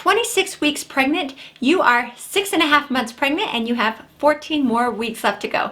26 weeks pregnant, you are 6.5 months pregnant, and you have 14 more weeks left to go.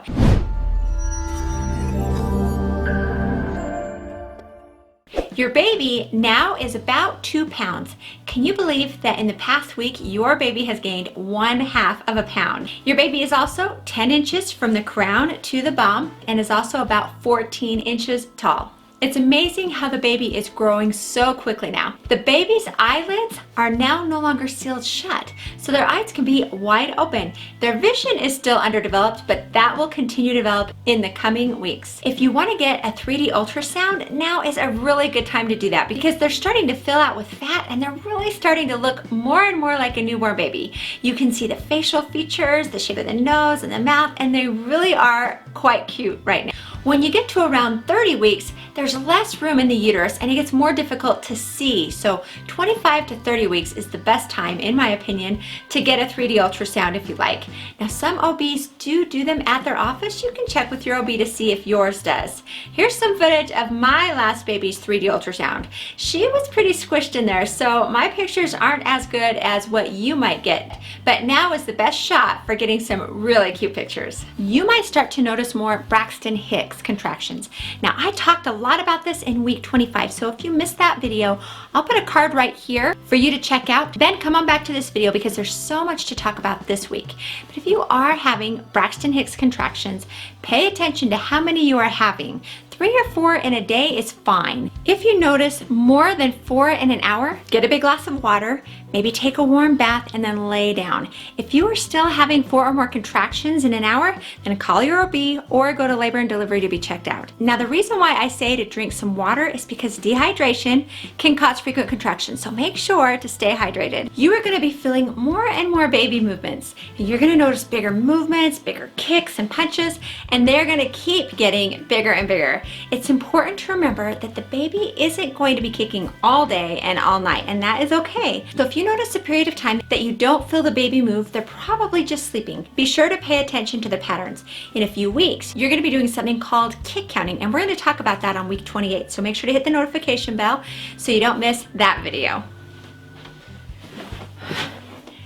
Your baby now is about 2 pounds. Can you believe that in the past week, your baby has gained 1/2 of a pound? Your baby is also 10 inches from the crown to the bum and is also about 14 inches tall. It's amazing how the baby is growing so quickly now. The baby's eyelids are now no longer sealed shut, so their eyes can be wide open. Their vision is still underdeveloped, but that will continue to develop in the coming weeks. If you want to get a 3D ultrasound, now is a really good time to do that because they're starting to fill out with fat and they're really starting to look more and more like a newborn baby. You can see the facial features, the shape of the nose and the mouth, and they really are quite cute right now. When you get to around 30 weeks, there's less room in the uterus and it gets more difficult to see. So 25 to 30 weeks is the best time, in my opinion, to get a 3D ultrasound if you like. Now, some OBs do them at their office. You can check with your OB to see if yours does. Here's some footage of my last baby's 3D ultrasound. She was pretty squished in there, so my pictures aren't as good as what you might get. But now is the best shot for getting some really cute pictures. You might start to notice more Braxton Hicks contractions. Now, I talked a lot about this in week 25, so if you missed that video, I'll put a card right here for you to check out. Then come on back to this video because there's so much to talk about this week. But if you are having Braxton Hicks contractions, pay attention to how many you are having. 3 or 4 in a day is fine. If you notice more than 4 in an hour, get a big glass of water, maybe take a warm bath, and then lay down. If you are still having 4 or more contractions in an hour, then call your OB or go to labor and delivery to be checked out. Now, the reason why I say to drink some water is because dehydration can cause frequent contractions, so make sure to stay hydrated. You are going to be feeling more and more baby movements. You're going to notice bigger movements, bigger kicks and punches, and they're going to keep getting bigger and bigger. It's important to remember that the baby isn't going to be kicking all day and all night, and that is okay. So if you notice a period of time that you don't feel the baby move, they're probably just sleeping. Be sure to pay attention to the patterns. In a few weeks, you're going to be doing something called kick counting, and we're going to talk about that on week 28. So make sure to hit the notification bell so you don't miss that video.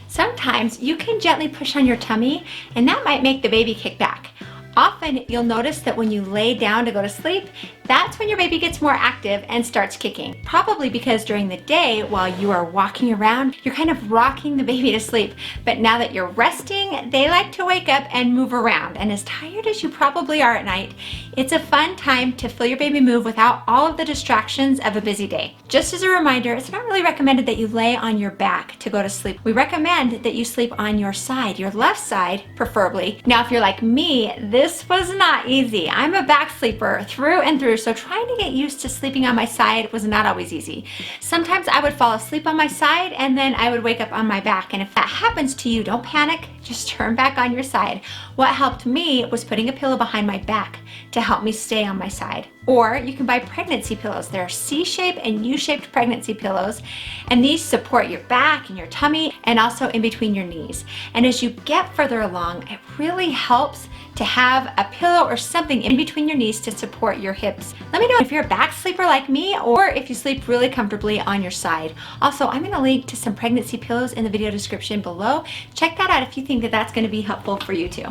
Sometimes you can gently push on your tummy, and that might make the baby kick back. Often you'll notice that when you lay down to go to sleep, that's when your baby gets more active and starts kicking. Probably because during the day while you are walking around, you're kind of rocking the baby to sleep. But now that you're resting, they like to wake up and move around. And as tired as you probably are at night, it's a fun time to feel your baby move without all of the distractions of a busy day. Just as a reminder, it's not really recommended that you lay on your back to go to sleep. We recommend that you sleep on your side, your left side preferably. Now, if you're like me, this was not easy. I'm a back sleeper through and through, so trying to get used to sleeping on my side was not always easy. Sometimes I would fall asleep on my side and then I would wake up on my back. And if that happens to you, don't panic, just turn back on your side. What helped me was putting a pillow behind my back to help me stay on my side. Or you can buy pregnancy pillows. There are C-shaped and U-shaped pregnancy pillows, and these support your back and your tummy and also in between your knees. And as you get further along, it really helps to have a pillow or something in between your knees to support your hips. Let me know if you're a back sleeper like me or if you sleep really comfortably on your side. Also, I'm going to link to some pregnancy pillows in the video description below. Check that out if you think that that's going to be helpful for you too.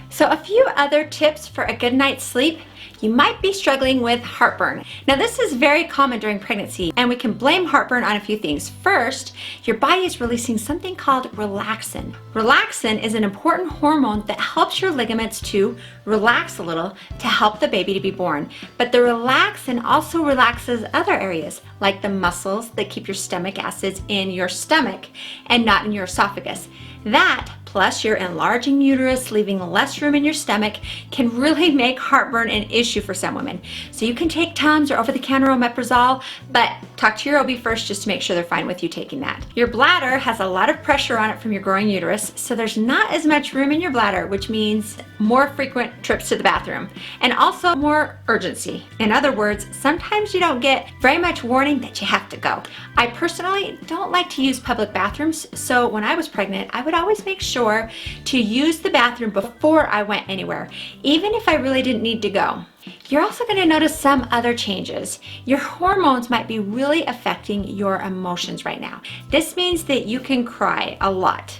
So a few other tips for a good night's sleep. You might be struggling with heartburn. Now, this is very common during pregnancy, and we can blame heartburn on a few things. First, your body is releasing something called relaxin. Relaxin is an important hormone that helps your ligaments to relax a little to help the baby to be born. But the relaxin also relaxes other areas, like the muscles that keep your stomach acids in your stomach and not in your esophagus. That, plus your enlarging uterus, leaving less room in your stomach, can really make heartburn an issue for some women. So you can take Tums or over-the-counter omeprazole, but talk to your OB first just to make sure they're fine with you taking that. Your bladder has a lot of pressure on it from your growing uterus, so there's not as much room in your bladder, which means more frequent trips to the bathroom, and also more urgency. In other words, sometimes you don't get very much warning that you have to go. I personally don't like to use public bathrooms, so when I was pregnant, I would always make sure to use the bathroom before I went anywhere, even if I really didn't need to go. You're also going to notice some other changes. Your hormones might be really affecting your emotions right now. This means that you can cry a lot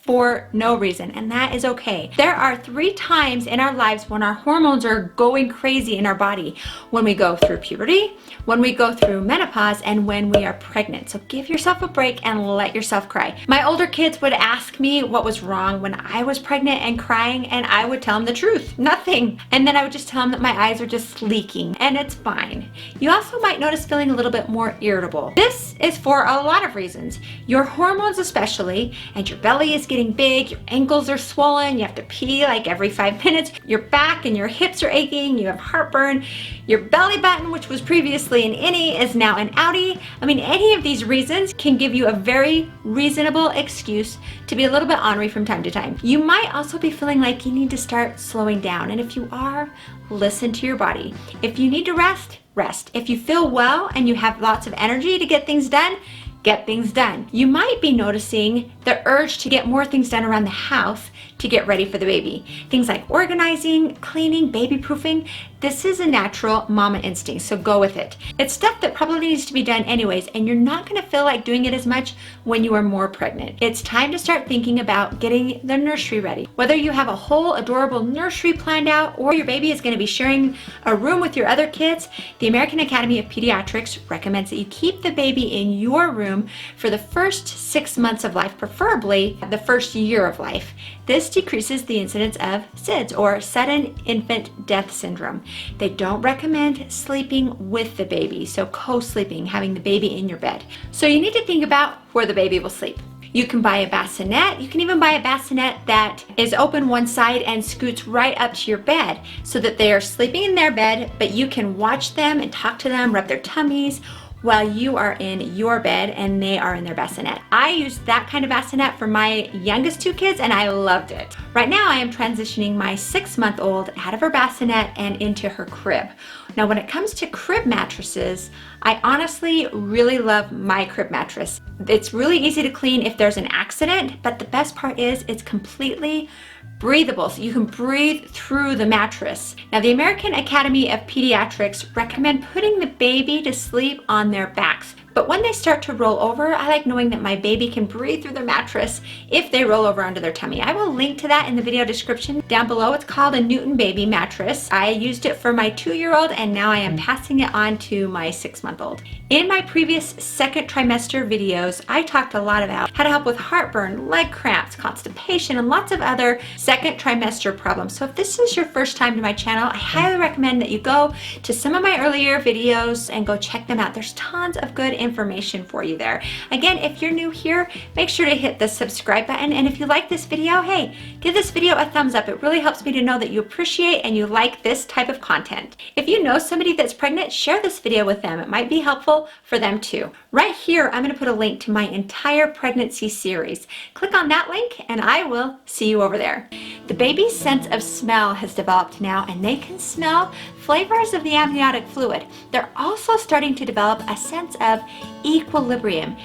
for no reason, and that is okay. There are 3 times in our lives when our hormones are going crazy in our body: when we go through puberty, when we go through menopause, and when we are pregnant. So give yourself a break and let yourself cry. My older kids would ask me what was wrong when I was pregnant and crying, and I would tell them the truth: nothing. And then I would just tell them that my eyes are just leaking, and it's fine. You also might notice feeling a little bit more irritable. This is for a lot of reasons. Your hormones especially, and your belly is getting big, your ankles are swollen, you have to pee like every 5 minutes, your back and your hips are aching, you have heartburn, your belly button, which was previously an innie, is now an outie. I mean, any of these reasons can give you a very reasonable excuse to be a little bit ornery from time to time. You might also be feeling like you need to start slowing down, and if you are, listen to your body. If you need to rest, rest. If you feel well and you have lots of energy to get things done, get things done. You might be noticing the urge to get more things done around the house to get ready for the baby. Things like organizing, cleaning, baby proofing. This is a natural mama instinct, so go with it. It's stuff that probably needs to be done anyways, and you're not gonna feel like doing it as much when you are more pregnant. It's time to start thinking about getting the nursery ready. Whether you have a whole adorable nursery planned out or your baby is gonna be sharing a room with your other kids, the American Academy of Pediatrics recommends that you keep the baby in your room for the first 6 months of life, preferably the first year of life. This decreases the incidence of SIDS, or sudden infant death syndrome. They don't recommend sleeping with the baby, so co-sleeping, having the baby in your bed. So you need to think about where the baby will sleep. You can buy a bassinet. You can even buy a bassinet that is open one side and scoots right up to your bed so that they are sleeping in their bed, but you can watch them and talk to them, rub their tummies, while you are in your bed and they are in their bassinet. I used that kind of bassinet for my youngest 2 kids and I loved it. Right now I am transitioning my 6-month-old out of her bassinet and into her crib. Now when it comes to crib mattresses, I honestly really love my crib mattress. It's really easy to clean if there's an accident, but the best part is it's completely breathable, so you can breathe through the mattress. Now, the American Academy of Pediatrics recommend putting the baby to sleep on their backs. But when they start to roll over, I like knowing that my baby can breathe through the mattress if they roll over onto their tummy. I will link to that in the video description down below. It's called a Newton Baby Mattress. I used it for my 2-year-old and now I am passing it on to my 6-month-old. In my previous 2nd trimester videos, I talked a lot about how to help with heartburn, leg cramps, constipation, and lots of other 2nd trimester problems. So if this is your first time to my channel, I highly recommend that you go to some of my earlier videos and go check them out. There's tons of good information for you there. Again, if you're new here, make sure to hit the subscribe button, and if you like this video, hey, give this video a thumbs up. It really helps me to know that you appreciate and you like this type of content. If you know somebody that's pregnant, share this video with them. It might be helpful for them too. Right here, I'm going to put a link to my entire pregnancy series. Click on that link and I will see you over there. The baby's sense of smell has developed now, and they can smell flavors of the amniotic fluid. They're also starting to develop a sense of equilibrium.